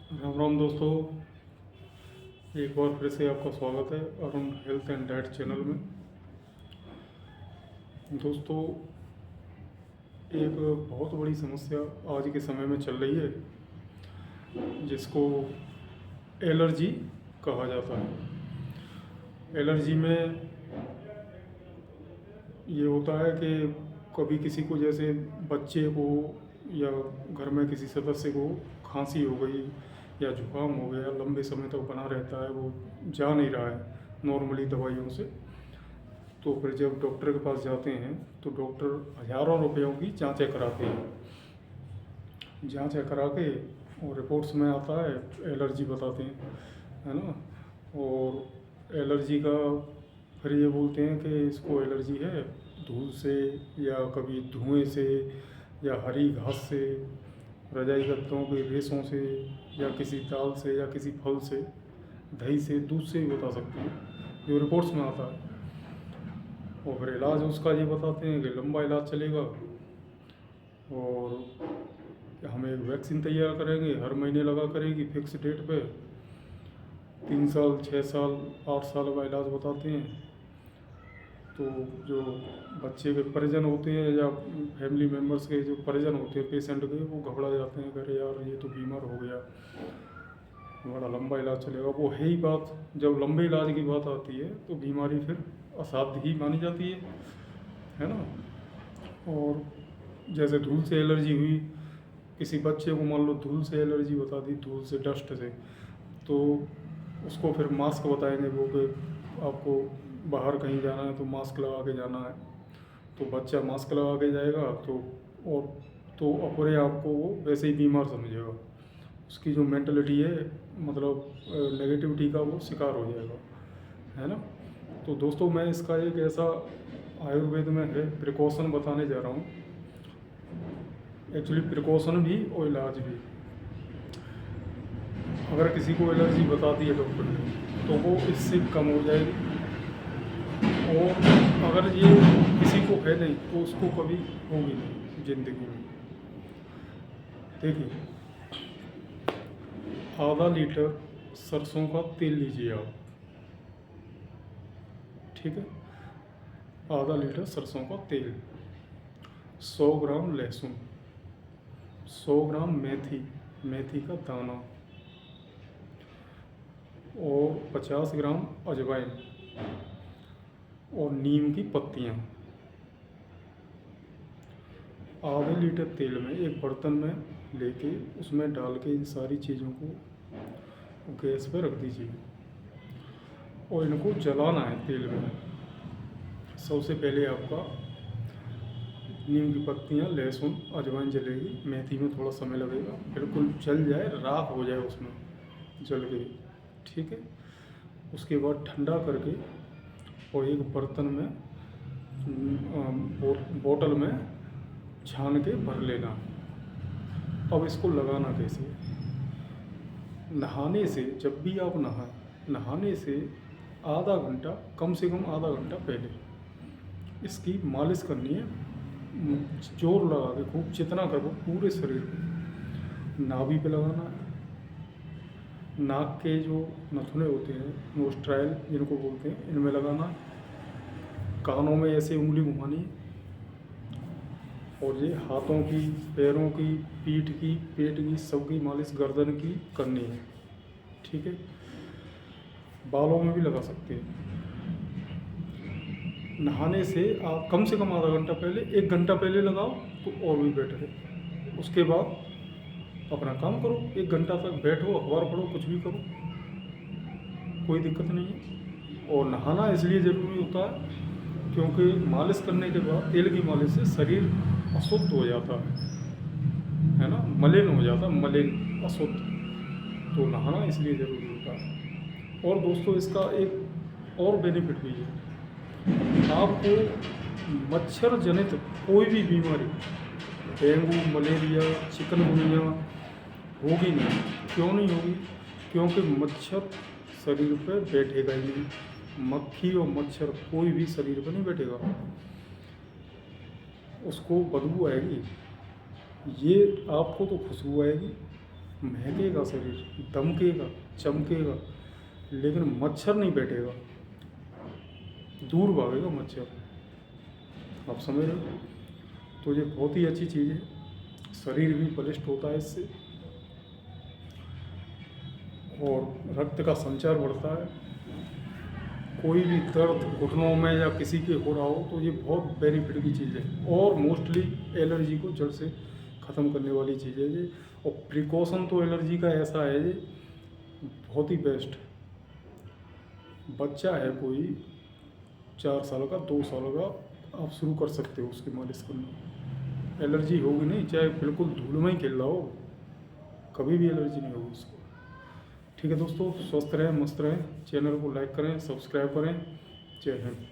राम राम दोस्तों। एक बार फिर से आपका स्वागत है Arun health and diet channel में। दोस्तों, एक बहुत बड़ी समस्या आज के समय में चल रही है जिसको एलर्जी कहा जाता है। एलर्जी में ये होता है कि कभी किसी को, जैसे बच्चे को या घर में किसी सदस्य को खांसी हो गई या जुकाम हो गया, लंबे समय तक बना रहता है, वो जा नहीं रहा है नॉर्मली दवाइयों से, तो फिर जब डॉक्टर के पास जाते हैं तो डॉक्टर हज़ारों रुपयों की जांचें कराते हैं। जांचें करा के और रिपोर्ट्स में आता है एलर्जी बताते हैं, है ना। और एलर्जी का फिर ये बोलते हैं कि इसको एलर्जी है धूल से या कभी धुएं से या हरी घास से, रजाई गद्दों के रेशों से या किसी दाल से या किसी फल से, दही से, दूध से भी बता सकते हैं, जो रिपोर्ट्स में आता है। और फिर इलाज उसका ये बताते हैं कि लंबा इलाज चलेगा और हम एक वैक्सीन तैयार करेंगे, हर महीने लगा करेगी फिक्स डेट पे, 3 साल, 6 साल, 8 साल का इलाज बताते हैं। तो जो बच्चे के परिजन होते हैं या फैमिली मेम्बर्स के जो परिजन होते हैं पेशेंट के, वो घबरा जाते हैं, अरे यार ये तो बीमार हो गया, बड़ा लंबा इलाज चलेगा। वो है ही बात, जब लंबे इलाज की बात आती है तो बीमारी फिर असाध्य ही मानी जाती है ना। और जैसे धूल से एलर्जी हुई, किसी बच्चे को मान लो धूल से एलर्जी बता दी, धूल से, डस्ट से, तो उसको फिर मास्क बताएंगे वो कि आपको बाहर कहीं जाना है तो मास्क लगा के जाना है। तो बच्चा मास्क लगा के जाएगा और तो अपने आप को वो वैसे ही बीमार समझेगा, उसकी जो मेंटलिटी है, मतलब नेगेटिविटी का वो शिकार हो जाएगा, है ना। तो दोस्तों, मैं इसका एक ऐसा आयुर्वेद में है प्रिकॉशन बताने जा रहा हूँ। एक्चुअली प्रिकॉशन भी और इलाज भी। अगर किसी को एलर्जी बता दी है डॉक्टर ने तो वो इससे कम हो जाएगी, और अगर ये किसी को है नहीं तो उसको कभी होगी नहीं ज़िंदगी में। देखिए, आधा लीटर सरसों का तेल लीजिए आप, ठीक है, आधा लीटर सरसों का तेल, 100 ग्राम लहसुन, 100 ग्राम मेथी, मेथी का दाना, और 50 ग्राम अजवाइन और नीम की पत्तियाँ। आधे लीटर तेल में एक बर्तन में लेके उसमें डाल के इन सारी चीज़ों को गैस पर रख दीजिए और इनको जलाना है तेल में। सबसे पहले आपका नीम की पत्तियाँ, लहसुन, अजवाइन जलेगी, मेथी में थोड़ा समय लगेगा, बिल्कुल जल जाए, राख हो जाए उसमें जल के, ठीक है। उसके बाद ठंडा करके और एक बर्तन में बोतल में छान के भर लेना। अब इसको लगाना कैसे? नहाने से, जब भी आप नहाने से आधा घंटा, कम से कम आधा घंटा पहले इसकी मालिश करनी है, जोर लगा के खूब, जितना करो पूरे शरीर पे। नाभि पे लगाना है, नाक के जो नथुने होते हैं, नोस्ट्राइल जिनको बोलते हैं, इनमें लगाना है, कानों में ऐसे उंगली घुमानी है, और ये हाथों की, पैरों की, पीठ की, पेट की, सबकी मालिश गर्दन की करनी है, ठीक है। बालों में भी लगा सकते हैं। नहाने से आप कम से कम आधा घंटा पहले, 1 घंटा पहले लगाओ तो और भी बेटर है। उसके बाद अपना काम करो, 1 घंटा तक बैठो, अखबार पढ़ो, कुछ भी करो, कोई दिक्कत नहीं है। और नहाना इसलिए ज़रूरी होता है क्योंकि मालिश करने के बाद, तेल की मालिश से शरीर अशुद्ध हो जाता है ना, मलिन हो जाता है, मलिन, अशुद्ध। तो नहाना इसलिए ज़रूरी होता है। और दोस्तों, इसका एक और बेनिफिट भी है, आपको मच्छर जनित कोई भी बीमारी, डेंगू, मलेरिया, चिकनगुनिया होगी नहीं। क्यों नहीं होगी? क्योंकि मच्छर शरीर पर बैठेगा ही नहीं। मक्खी और मच्छर कोई भी शरीर पर नहीं बैठेगा, उसको बदबू आएगी। ये आपको तो खुशबू आएगी, महकेगा शरीर, दमकेगा, चमकेगा, लेकिन मच्छर नहीं बैठेगा, दूर भागेगा मच्छर। आप समझ रहे हो? तो ये बहुत ही अच्छी चीज़ है, शरीर भी बलिष्ठ होता है इससे, और रक्त का संचार बढ़ता है। कोई भी दर्द घुटनों में या किसी के हो रहा हो तो ये बहुत बेनिफिट की चीज़ है, और मोस्टली एलर्जी को जड़ से ख़त्म करने वाली चीज़ है ये। और प्रिकॉशन तो एलर्जी का ऐसा है ये, बहुत ही बेस्ट। बच्चा है कोई 4 साल का, 2 साल का, आप शुरू कर सकते हो उसकी मालिश करना। एलर्जी होगी नहीं, चाहे बिल्कुल धूल में ही खेल रहा हो, कभी भी एलर्जी नहीं होगी उसको। ठीक है दोस्तों, स्वस्थ रहें, मस्त रहें, चैनल को लाइक करें, सब्सक्राइब करें। जय हिंद।